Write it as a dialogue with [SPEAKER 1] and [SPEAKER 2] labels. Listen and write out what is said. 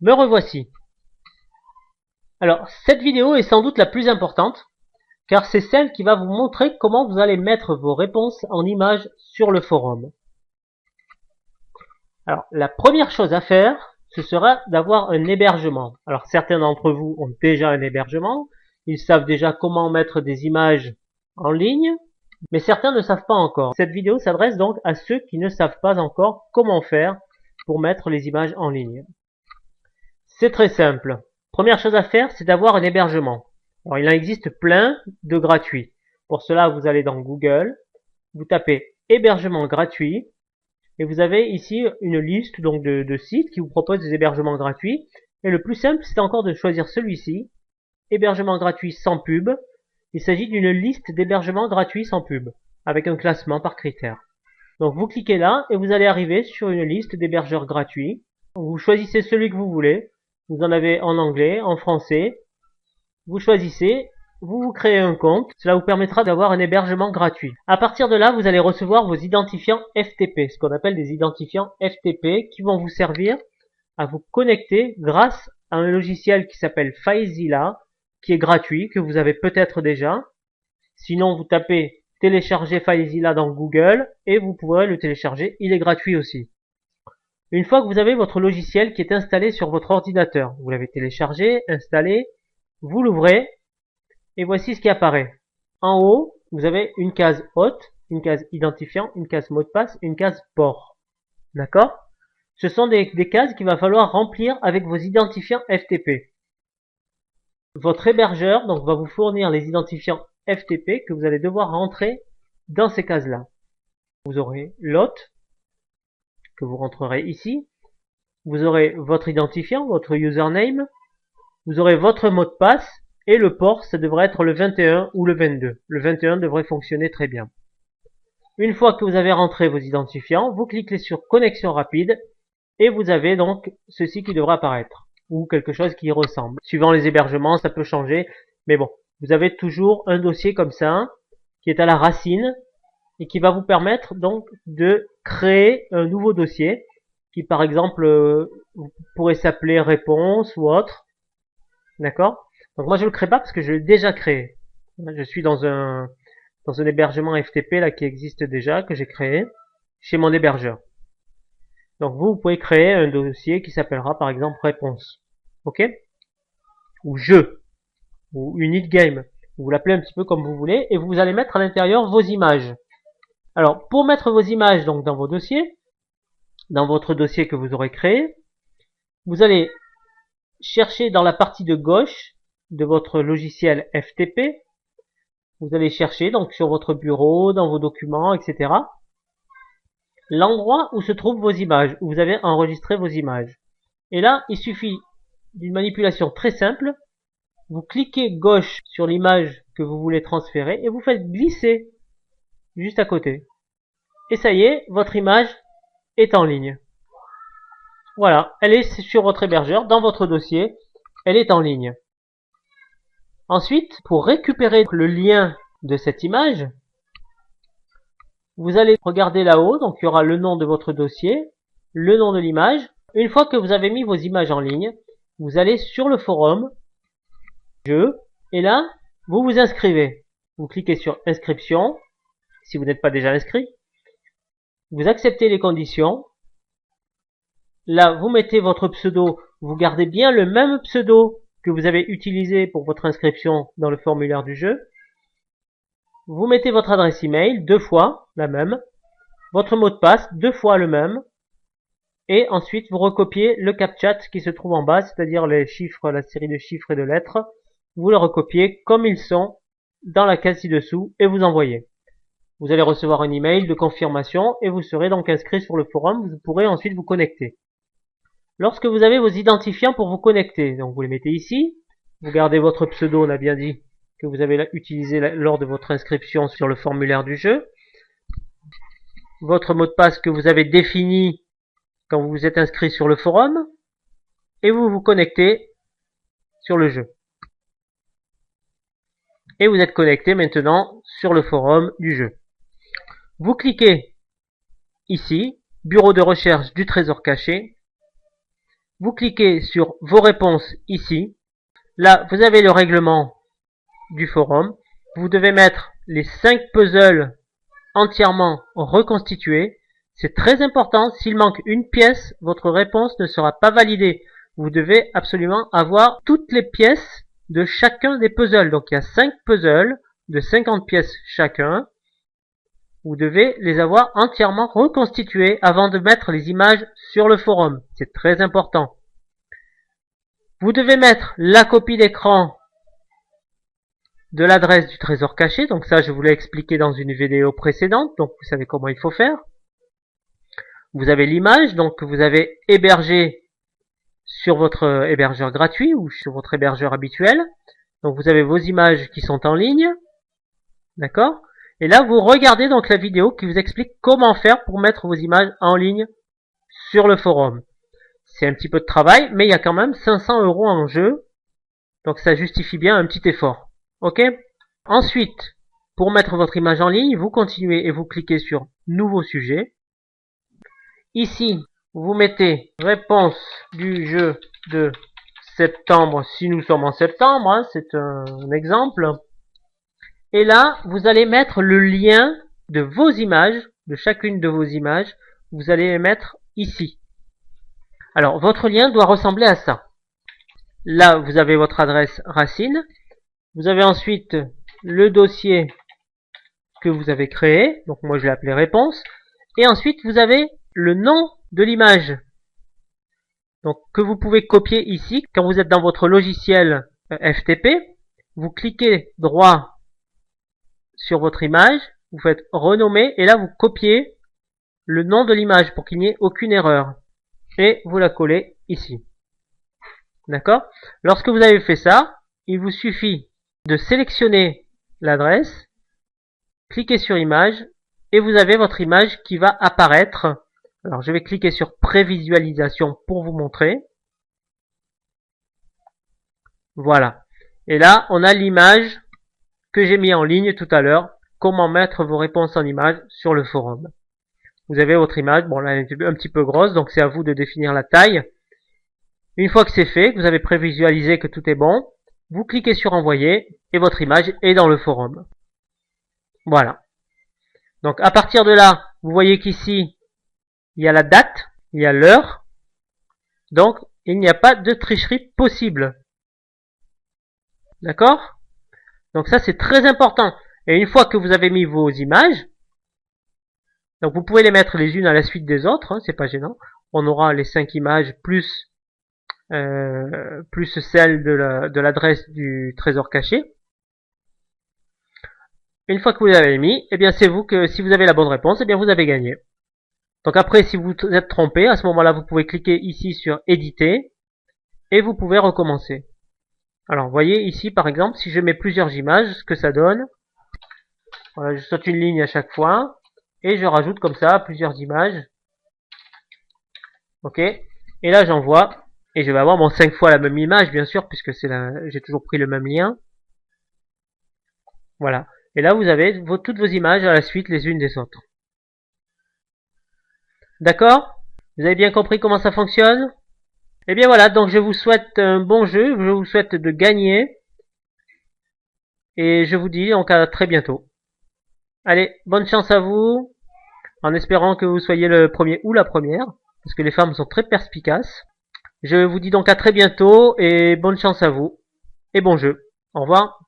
[SPEAKER 1] Me revoici. Alors, cette vidéo est sans doute la plus importante, car c'est celle qui va vous montrer comment vous allez mettre vos réponses en images sur le forum. Alors, la première chose à faire, ce sera d'avoir un hébergement. Alors, certains d'entre vous ont déjà un hébergement, ils savent déjà comment mettre des images en ligne, mais certains ne savent pas encore. Cette vidéo s'adresse donc à ceux qui ne savent pas encore comment faire pour mettre les images en ligne. C'est très simple. Première chose à faire, c'est d'avoir un hébergement. Alors, il en existe plein de gratuits. Pour cela, vous allez dans Google, vous tapez hébergement gratuit, et vous avez ici une liste donc de sites qui vous proposent des hébergements gratuits. Et le plus simple, c'est encore de choisir celui-ci, hébergement gratuit sans pub. Il s'agit d'une liste d'hébergements gratuits sans pub, avec un classement par critère. Donc vous cliquez là, et vous allez arriver sur une liste d'hébergeurs gratuits. Vous choisissez celui que vous voulez. Vous en avez en anglais, en français. Vous choisissez, vous créez un compte. Cela vous permettra d'avoir un hébergement gratuit. À partir de là, vous allez recevoir vos identifiants FTP, ce qu'on appelle des identifiants FTP, qui vont vous servir à vous connecter grâce à un logiciel qui s'appelle FileZilla, qui est gratuit, que vous avez peut-être déjà. Sinon, vous tapez télécharger FileZilla dans Google et vous pourrez le télécharger. Il est gratuit aussi. Une fois que vous avez votre logiciel qui est installé sur votre ordinateur, vous l'avez téléchargé, installé, vous l'ouvrez, et voici ce qui apparaît. En haut, vous avez une case hôte, une case identifiant, une case mot de passe, une case port. D'accord? Ce sont des cases qu'il va falloir remplir avec vos identifiants FTP. Votre hébergeur donc va vous fournir les identifiants FTP que vous allez devoir rentrer dans ces cases-là. Vous aurez l'hôte, que vous rentrerez ici. Vous aurez votre identifiant, votre username. Vous aurez votre mot de passe. Et le port, ça devrait être le 21 ou le 22. Le 21 devrait fonctionner très bien. Une fois que vous avez rentré vos identifiants, vous cliquez sur connexion rapide. Et vous avez donc ceci qui devra apparaître. Ou quelque chose qui y ressemble. Suivant les hébergements, ça peut changer. Mais bon, vous avez toujours un dossier comme ça, qui est à la racine. Et qui va vous permettre donc de créer un nouveau dossier qui par exemple pourrait s'appeler réponse ou autre. D'accord? Donc moi je le crée pas parce que je l'ai déjà créé. Je suis dans un hébergement FTP là qui existe déjà, que j'ai créé chez mon hébergeur. Donc vous pouvez créer un dossier qui s'appellera par exemple réponse. OK? Ou jeu. Ou unit game. Vous l'appelez un petit peu comme vous voulez et vous allez mettre à l'intérieur vos images. Alors, pour mettre vos images donc dans vos dossiers, dans votre dossier que vous aurez créé, vous allez chercher dans la partie de gauche de votre logiciel FTP. Vous allez chercher donc sur votre bureau, dans vos documents, etc. l'endroit où se trouvent vos images, où vous avez enregistré vos images. Et là, il suffit d'une manipulation très simple. Vous cliquez gauche sur l'image que vous voulez transférer et vous faites glisser juste à côté. Et ça y est, votre image est en ligne. Voilà, elle est sur votre hébergeur, dans votre dossier, elle est en ligne. Ensuite, pour récupérer le lien de cette image, vous allez regarder là-haut, donc il y aura le nom de votre dossier, le nom de l'image. Une fois que vous avez mis vos images en ligne, vous allez sur le forum, jeu, et là, vous vous inscrivez. Vous cliquez sur inscription, si vous n'êtes pas déjà inscrit. Vous acceptez les conditions. Là, vous mettez votre pseudo. Vous gardez bien le même pseudo que vous avez utilisé pour votre inscription dans le formulaire du jeu. Vous mettez votre adresse email 2 fois, la même. Votre mot de passe 2 fois le même. Et ensuite, vous recopiez le CAPTCHA qui se trouve en bas, c'est-à-dire les chiffres, la série de chiffres et de lettres. Vous le recopiez comme ils sont dans la case ci-dessous et vous envoyez. Vous allez recevoir un email de confirmation et vous serez donc inscrit sur le forum. Vous pourrez ensuite vous connecter. Lorsque vous avez vos identifiants pour vous connecter, donc vous les mettez ici. Vous gardez votre pseudo, on a bien dit, que vous avez utilisé lors de votre inscription sur le formulaire du jeu. Votre mot de passe que vous avez défini quand vous vous êtes inscrit sur le forum. Et vous vous connectez sur le jeu. Et vous êtes connecté maintenant sur le forum du jeu. Vous cliquez ici, bureau de recherche du trésor caché. vous cliquez sur vos réponses ici. Là, vous avez le règlement du forum. Vous devez mettre les 5 puzzles entièrement reconstitués. C'est très important. S'il manque une pièce, votre réponse ne sera pas validée. Vous devez absolument avoir toutes les pièces de chacun des puzzles. Donc il y a 5 puzzles de 50 pièces chacun. Vous devez les avoir entièrement reconstitués avant de mettre les images sur le forum. C'est très important. Vous devez mettre la copie d'écran de l'adresse du trésor caché. Donc ça, je vous l'ai expliqué dans une vidéo précédente. Donc vous savez comment il faut faire. Vous avez l'image, donc que vous avez hébergée sur votre hébergeur gratuit ou sur votre hébergeur habituel. Donc vous avez vos images qui sont en ligne. D'accord ? Et là, vous regardez donc la vidéo qui vous explique comment faire pour mettre vos images en ligne sur le forum. C'est un petit peu de travail, mais il y a quand même 500 € en jeu. Donc ça justifie bien un petit effort. Ok ? Ensuite, pour mettre votre image en ligne, vous continuez et vous cliquez sur Nouveau sujet. Ici, vous mettez réponse du jeu de septembre, si nous sommes en septembre, hein, c'est un exemple. Et là, vous allez mettre le lien de vos images, de chacune de vos images, vous allez les mettre ici. Alors, votre lien doit ressembler à ça. Là, vous avez votre adresse racine. Vous avez ensuite le dossier que vous avez créé. Donc, moi, je l'ai appelé réponse. Et ensuite, vous avez le nom de l'image. Donc, que vous pouvez copier ici. Quand vous êtes dans votre logiciel FTP, vous cliquez droit sur votre image, vous faites renommer et là vous copiez le nom de l'image pour qu'il n'y ait aucune erreur et vous la collez ici. D'accord ? Lorsque vous avez fait ça, il vous suffit de sélectionner l'adresse, cliquez sur image et vous avez votre image qui va apparaître. Alors je vais cliquer sur prévisualisation pour vous montrer. Voilà. Et là on a l'image que j'ai mis en ligne tout à l'heure, comment mettre vos réponses en image sur le forum. Vous avez votre image, bon là elle est un petit peu grosse, donc c'est à vous de définir la taille. Une fois que c'est fait, que vous avez prévisualisé que tout est bon, vous cliquez sur envoyer et votre image est dans le forum. Voilà. Donc à partir de là, vous voyez qu'ici, il y a la date, il y a l'heure, donc il n'y a pas de tricherie possible. D'accord ? Donc ça c'est très important. Et une fois que vous avez mis vos images, donc vous pouvez les mettre les unes à la suite des autres, hein, c'est pas gênant. On aura les 5 images plus celle de l'adresse du trésor caché. Une fois que vous les avez mis, eh bien c'est vous que si vous avez la bonne réponse, eh bien vous avez gagné. Donc après si vous êtes trompé, à ce moment-là vous pouvez cliquer ici sur éditer et vous pouvez recommencer. Alors, vous voyez ici, par exemple, si je mets plusieurs images, ce que ça donne. Voilà, je saute une ligne à chaque fois. Et je rajoute comme ça plusieurs images. Ok. Et là, j'envoie. Et je vais avoir 5 fois la même image, bien sûr, puisque j'ai toujours pris le même lien. Voilà. Et là, vous avez toutes vos images à la suite, les unes des autres. D'accord ? Vous avez bien compris comment ça fonctionne ? Et bien voilà, donc je vous souhaite un bon jeu, je vous souhaite de gagner. Et je vous dis donc à très bientôt. Allez, bonne chance à vous, en espérant que vous soyez le premier ou la première, parce que les femmes sont très perspicaces. Je vous dis donc à très bientôt, et bonne chance à vous, et bon jeu. Au revoir.